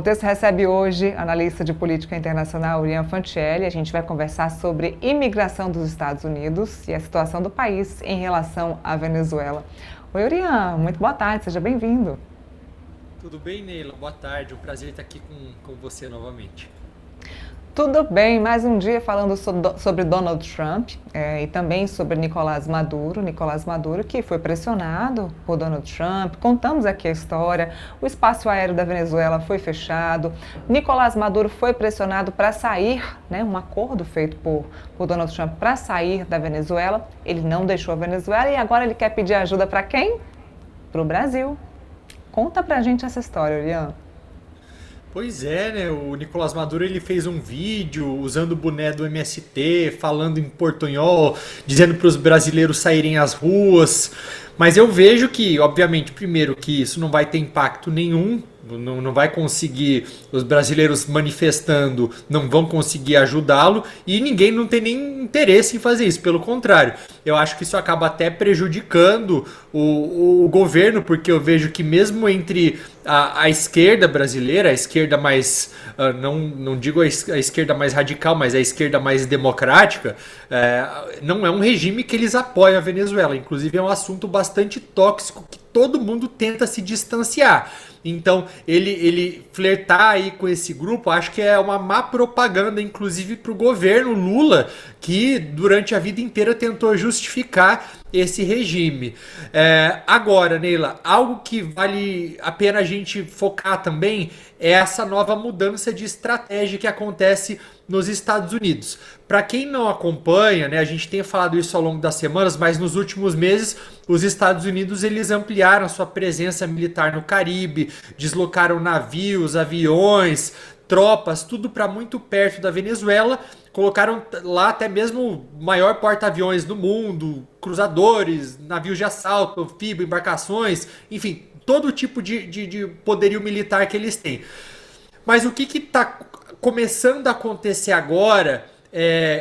O texto recebe hoje analista de política internacional Urian Fantielli. A gente vai conversar sobre imigração dos Estados Unidos e a situação do país em relação à Venezuela. Oi, Urian, muito boa tarde, seja bem-vindo. Tudo bem, Neila? Boa tarde. Um prazer estar aqui com você novamente. Tudo bem, mais um dia falando sobre Donald Trump e também sobre Nicolás Maduro. Nicolás Maduro que foi pressionado por Donald Trump. Contamos aqui a história. O espaço aéreo da Venezuela foi fechado. Nicolás Maduro foi pressionado para sair, um acordo feito por Donald Trump para sair da Venezuela. Ele não deixou a Venezuela e agora ele quer pedir ajuda para quem? Para o Brasil. Conta pra gente essa história, Urian. Pois é, né? O Nicolás Maduro ele fez um vídeo usando o boné do MST, falando em portunhol, dizendo para os brasileiros saírem às ruas. Mas eu vejo que, obviamente, primeiro que isso não vai ter impacto nenhum, não vai conseguir, os brasileiros manifestando não vão conseguir ajudá-lo e ninguém não tem nem interesse em fazer isso. Pelo contrário, eu acho que isso acaba até prejudicando o governo, porque eu vejo que mesmo entre a esquerda brasileira, a esquerda mais, não digo a esquerda mais radical, mas a esquerda mais democrática, não é um regime que eles apoiam a Venezuela. Inclusive é um assunto bastante tóxico que todo mundo tenta se distanciar. Então, ele flertar aí com esse grupo, acho que é uma má propaganda, inclusive para o governo Lula, que durante a vida inteira tentou justificar esse regime. Agora, Neila, algo que vale a pena a gente focar também é essa nova mudança de estratégia que acontece nos Estados Unidos. Para quem não acompanha, a gente tem falado isso ao longo das semanas, mas nos últimos meses os Estados Unidos eles ampliaram sua presença militar no Caribe, deslocaram navios, aviões, tropas, tudo para muito perto da Venezuela. Colocaram lá até mesmo o maior porta-aviões do mundo, cruzadores, navios de assalto, anfíbio, embarcações, enfim, todo tipo de poderio militar que eles têm. Mas o que está começando a acontecer agora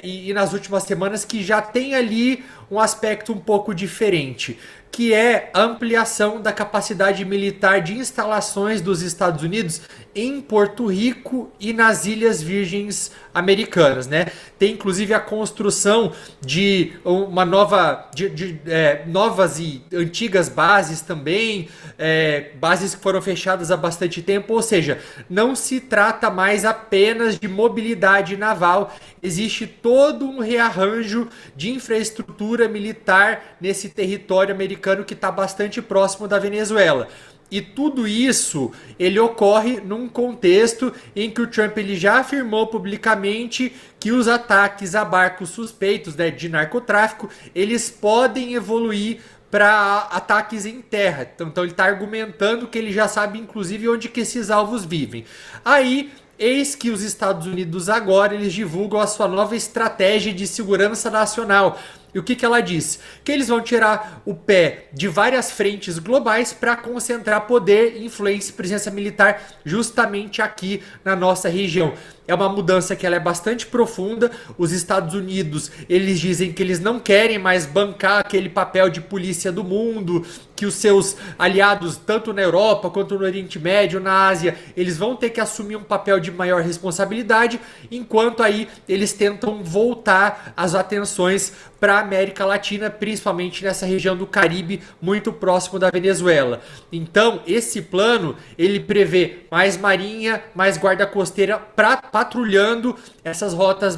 e nas últimas semanas que já tem ali um aspecto um pouco diferente, que é a ampliação da capacidade militar de instalações dos Estados Unidos em Porto Rico e nas Ilhas Virgens Americanas, né? Tem inclusive a construção de uma novas e antigas bases também, bases que foram fechadas há bastante tempo, ou seja, não se trata mais apenas de mobilidade naval, existe todo um rearranjo de infraestrutura militar nesse território americano que está bastante próximo da Venezuela. E tudo isso, ele ocorre num contexto em que o Trump ele já afirmou publicamente que os ataques a barcos suspeitos de narcotráfico, eles podem evoluir para ataques em terra. Então ele está argumentando que ele já sabe inclusive onde que esses alvos vivem. Aí eis que os Estados Unidos agora eles divulgam a sua nova estratégia de segurança nacional. E o que ela diz? Que eles vão tirar o pé de várias frentes globais para concentrar poder, influência e presença militar justamente aqui na nossa região. É uma mudança que ela é bastante profunda. Os Estados Unidos, eles dizem que eles não querem mais bancar aquele papel de polícia do mundo, que os seus aliados, tanto na Europa quanto no Oriente Médio, na Ásia, eles vão ter que assumir um papel de maior responsabilidade, enquanto aí eles tentam voltar as atenções para a América Latina, principalmente nessa região do Caribe, muito próximo da Venezuela. Então, esse plano, ele prevê mais marinha, mais guarda costeira patrulhando essas rotas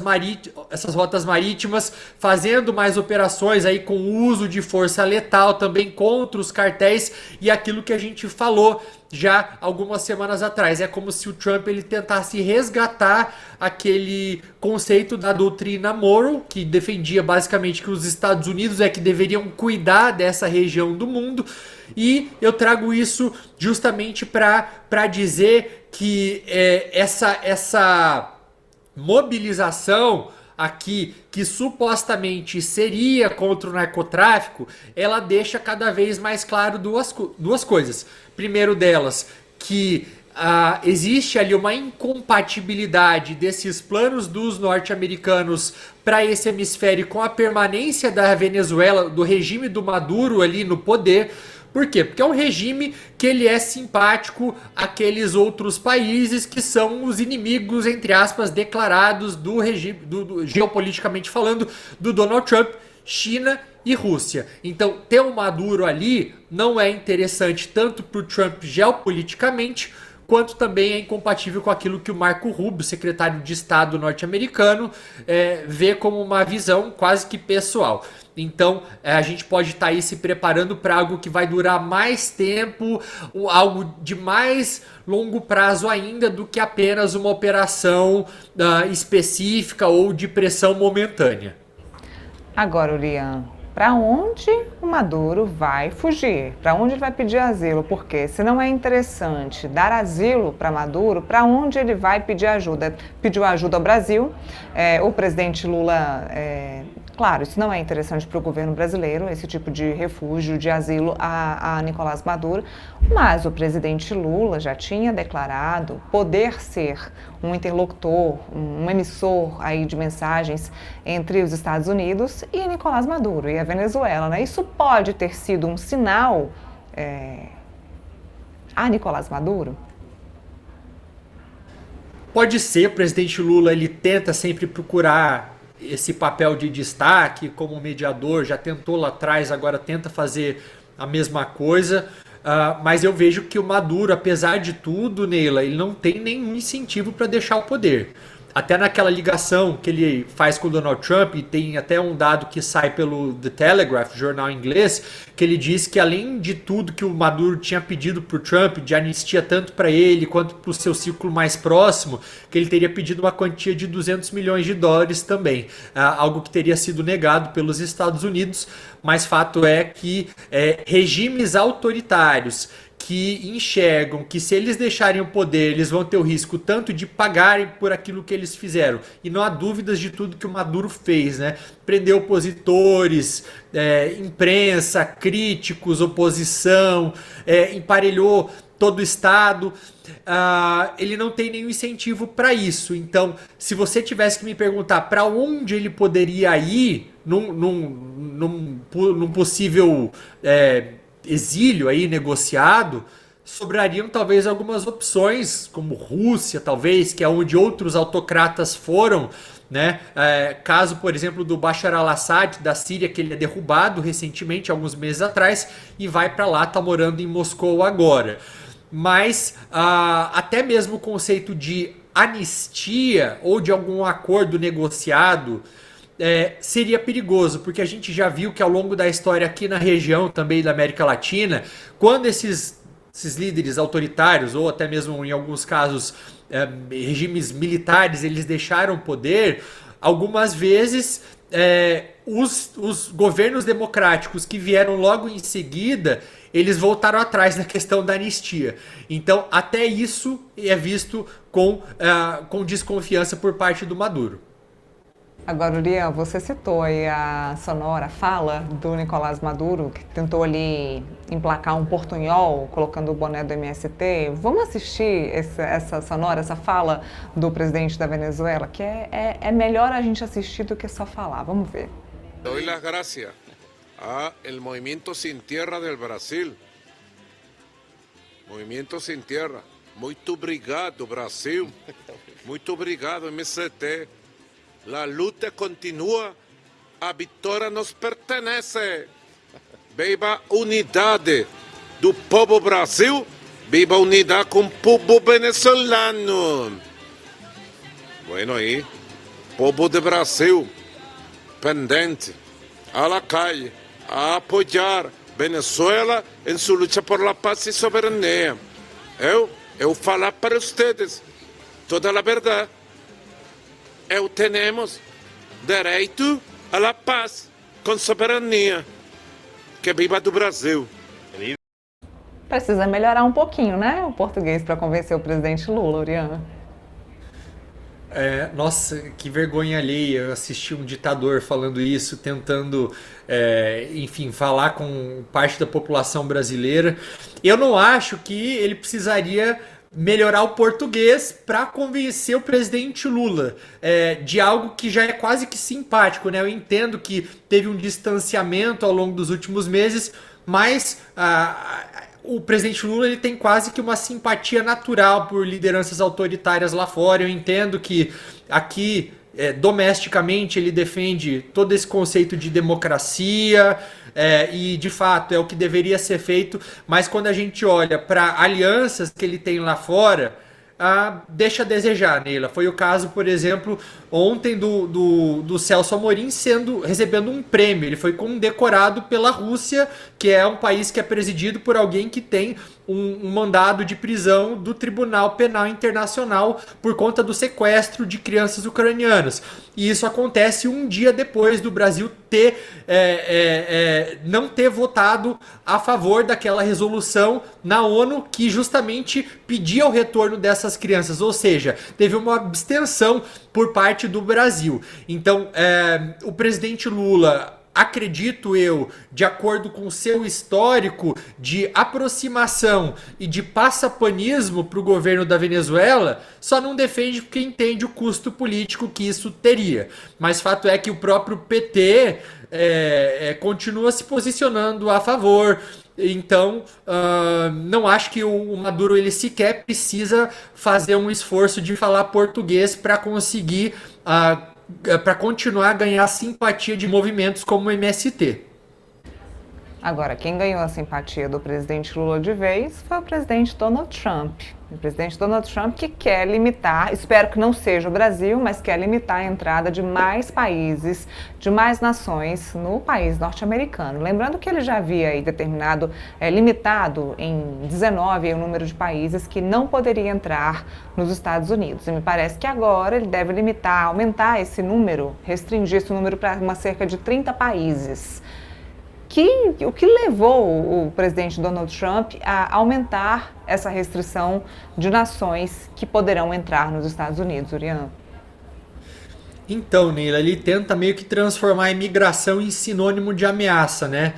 marítimas, fazendo mais operações aí com o uso de força letal também contra os cartéis e aquilo que a gente falou já algumas semanas atrás. É como se o Trump ele tentasse resgatar aquele conceito da doutrina Monroe, que defendia basicamente que os Estados Unidos é que deveriam cuidar dessa região do mundo. E eu trago isso justamente para dizer que essa mobilização aqui, que supostamente seria contra o narcotráfico, ela deixa cada vez mais claro duas coisas. Primeiro delas, que existe ali uma incompatibilidade desses planos dos norte-americanos para esse hemisfério com a permanência da Venezuela, do regime do Maduro ali no poder, Por quê? Porque é um regime que ele é simpático àqueles outros países que são os inimigos, entre aspas, declarados do regime, geopoliticamente falando, do Donald Trump, China e Rússia. Então, ter o Maduro ali não é interessante tanto para o Trump geopoliticamente, quanto também é incompatível com aquilo que o Marco Rubio, secretário de Estado norte-americano, vê como uma visão quase que pessoal. Então, a gente pode estar aí se preparando para algo que vai durar mais tempo, algo de mais longo prazo ainda do que apenas uma operação específica ou de pressão momentânea. Agora, Urian, para onde o Maduro vai fugir? Para onde ele vai pedir asilo? Porque se não é interessante dar asilo para Maduro, para onde ele vai pedir ajuda? Pediu ajuda ao Brasil, o presidente Lula... Claro, isso não é interessante para o governo brasileiro, esse tipo de refúgio, de asilo a Nicolás Maduro, mas o presidente Lula já tinha declarado poder ser um interlocutor, um emissor aí de mensagens entre os Estados Unidos e Nicolás Maduro e a Venezuela, né? Isso pode ter sido um sinal a Nicolás Maduro? Pode ser, o presidente Lula ele tenta sempre procurar esse papel de destaque como mediador, já tentou lá atrás, agora tenta fazer a mesma coisa, mas eu vejo que o Maduro, apesar de tudo, Neila, ele não tem nenhum incentivo para deixar o poder. Até naquela ligação que ele faz com o Donald Trump, e tem até um dado que sai pelo The Telegraph, jornal inglês, que ele diz que além de tudo que o Maduro tinha pedido para o Trump, de anistia tanto para ele quanto para o seu círculo mais próximo, que ele teria pedido uma quantia de 200 milhões de dólares também, algo que teria sido negado pelos Estados Unidos, mas fato é que regimes autoritários que enxergam que se eles deixarem o poder, eles vão ter o risco tanto de pagarem por aquilo que eles fizeram. E não há dúvidas de tudo que o Maduro fez, né? Prendeu opositores, imprensa, críticos, oposição, emparelhou todo o Estado. Ele não tem nenhum incentivo para isso. Então, se você tivesse que me perguntar para onde ele poderia ir num possível exílio aí negociado, sobrariam talvez algumas opções, como Rússia, talvez, que é onde outros autocratas foram, né? Caso, por exemplo, do Bashar al-Assad, da Síria, que ele é derrubado recentemente, alguns meses atrás, e vai para lá, tá morando em Moscou agora. Mas até mesmo o conceito de anistia ou de algum acordo negociado seria perigoso, porque a gente já viu que ao longo da história aqui na região também da América Latina, quando esses líderes autoritários, ou até mesmo em alguns casos regimes militares, eles deixaram o poder, algumas vezes os governos democráticos que vieram logo em seguida, eles voltaram atrás na questão da anistia. Então até isso é visto com desconfiança por parte do Maduro. Agora, Urian, você citou aí a sonora fala do Nicolás Maduro, que tentou ali emplacar um portunhol, colocando o boné do MST. Vamos assistir essa sonora, essa fala do presidente da Venezuela, que é melhor a gente assistir do que só falar. Vamos ver. Doy las gracias a el Movimiento Sin Tierra del Brasil. Movimiento Sin Tierra. Muito obrigado, Brasil. Muito obrigado, MST. La luta continúa, a vitória nos pertenece. Viva a unidade do povo Brasil, viva a unidade com o povo venezolano. Bueno, aí, povo de Brasil, pendente, a la calle, a apoiar Venezuela em sua luta por la paz e soberania. Eu falar para vocês toda a verdade. Temos direito à la paz com soberania. Que viva do Brasil. Precisa melhorar um pouquinho, né, o português para convencer o presidente Lula, Urian. Nossa, que vergonha alheia. Eu assisti um ditador falando isso, tentando, enfim, falar com parte da população brasileira. Eu não acho que ele precisaria melhorar o português para convencer o presidente Lula de algo que já é quase que simpático, né? Eu entendo que teve um distanciamento ao longo dos últimos meses, mas o presidente Lula ele tem quase que uma simpatia natural por lideranças autoritárias lá fora. Eu entendo que aqui, domesticamente, ele defende todo esse conceito de democracia, e de fato é o que deveria ser feito, mas quando a gente olha para alianças que ele tem lá fora, deixa a desejar, Neila. Foi o caso, por exemplo, ontem do Celso Amorim recebendo um prêmio. Ele foi condecorado pela Rússia, que é um país que é presidido por alguém que tem um mandado de prisão do Tribunal Penal Internacional por conta do sequestro de crianças ucranianas. E isso acontece um dia depois do Brasil não ter votado a favor daquela resolução na ONU que justamente pedia o retorno dessas crianças. Ou seja, teve uma abstenção por parte do Brasil. Então, o presidente Lula, acredito eu, de acordo com o seu histórico de aproximação e de passapanismo para o governo da Venezuela, só não defende porque entende o custo político que isso teria. Mas fato é que o próprio PT continua se posicionando a favor. Então, não acho que o Maduro ele sequer precisa fazer um esforço de falar português para conseguir para continuar a ganhar simpatia de movimentos como o MST. Agora, quem ganhou a simpatia do presidente Lula de vez foi o presidente Donald Trump. O presidente Donald Trump que quer limitar, espero que não seja o Brasil, mas quer limitar a entrada de mais países, de mais nações no país norte-americano. Lembrando que ele já havia aí limitado em 19 o número de países que não poderia entrar nos Estados Unidos. E me parece que agora ele deve aumentar esse número, restringir esse número para cerca de 30 países. O que levou o presidente Donald Trump a aumentar essa restrição de nações que poderão entrar nos Estados Unidos, Urian? Então, Neila, ele tenta meio que transformar a imigração em sinônimo de ameaça, né?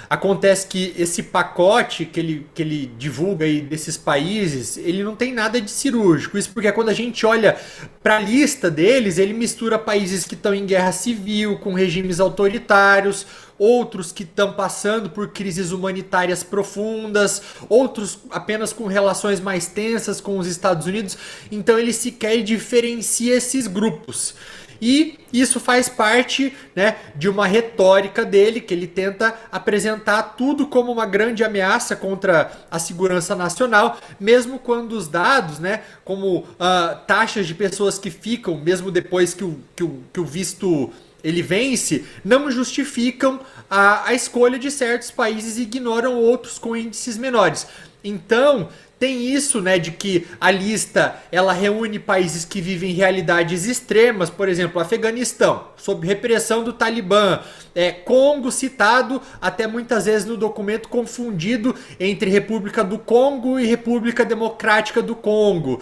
Acontece que esse pacote que ele divulga aí desses países, ele não tem nada de cirúrgico. Isso porque quando a gente olha para a lista deles, ele mistura países que estão em guerra civil, com regimes autoritários, outros que estão passando por crises humanitárias profundas, outros apenas com relações mais tensas com os Estados Unidos. Então ele sequer diferencia esses grupos. E isso faz parte, né, de uma retórica dele, que ele tenta apresentar tudo como uma grande ameaça contra a segurança nacional, mesmo quando os dados, né, como taxas de pessoas que ficam, mesmo depois que o visto ele vence, não justificam a escolha de certos países e ignoram outros com índices menores. Então, tem isso, né, de que a lista ela reúne países que vivem realidades extremas, por exemplo, Afeganistão, sob repressão do Talibã, Congo citado até muitas vezes no documento confundido entre República do Congo e República Democrática do Congo.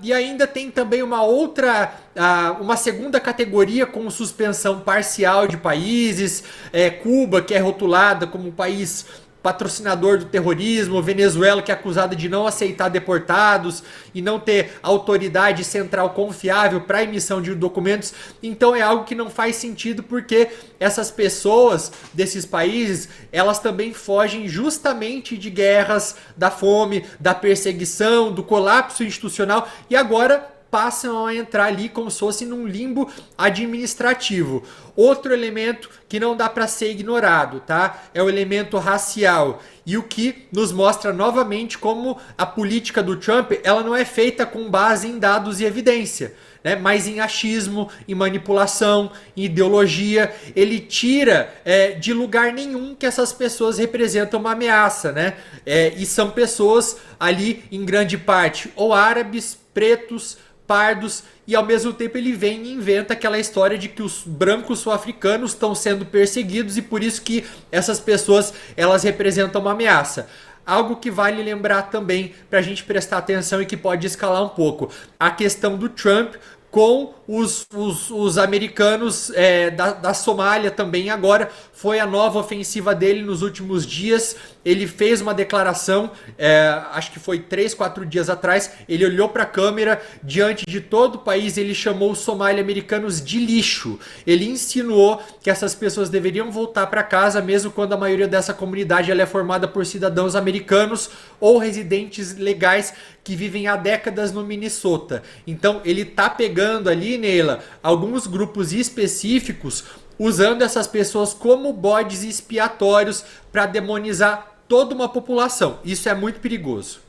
E ainda tem também uma segunda categoria com suspensão parcial de países, Cuba, que é rotulada como um país patrocinador do terrorismo, Venezuela, que é acusada de não aceitar deportados e não ter autoridade central confiável para emissão de documentos. Então é algo que não faz sentido, porque essas pessoas desses países, elas também fogem justamente de guerras, da fome, da perseguição, do colapso institucional, e agora passam a entrar ali como se fosse num limbo administrativo. Outro elemento que não dá para ser ignorado, tá? É o elemento racial. E o que nos mostra novamente como a política do Trump, ela não é feita com base em dados e evidência, né? Mas em achismo, em manipulação, em ideologia. Ele tira de lugar nenhum que essas pessoas representam uma ameaça, né? E são pessoas ali, em grande parte, ou árabes, pretos, pardos, e ao mesmo tempo ele vem e inventa aquela história de que os brancos sul-africanos estão sendo perseguidos e por isso que essas pessoas elas representam uma ameaça. Algo que vale lembrar também para a gente prestar atenção e que pode escalar um pouco. A questão do Trump com os americanos da Somália também agora. Foi a nova ofensiva dele nos últimos dias. Ele fez uma declaração, acho que foi 3, 4 dias atrás. Ele olhou para a câmera, diante de todo o país, ele chamou os somali-americanos de lixo. Ele insinuou que essas pessoas deveriam voltar para casa, mesmo quando a maioria dessa comunidade ela é formada por cidadãos americanos ou residentes legais que vivem há décadas no Minnesota. Então ele tá pegando ali, Neila, alguns grupos específicos, usando essas pessoas como bodes expiatórios para demonizar toda uma população. Isso é muito perigoso.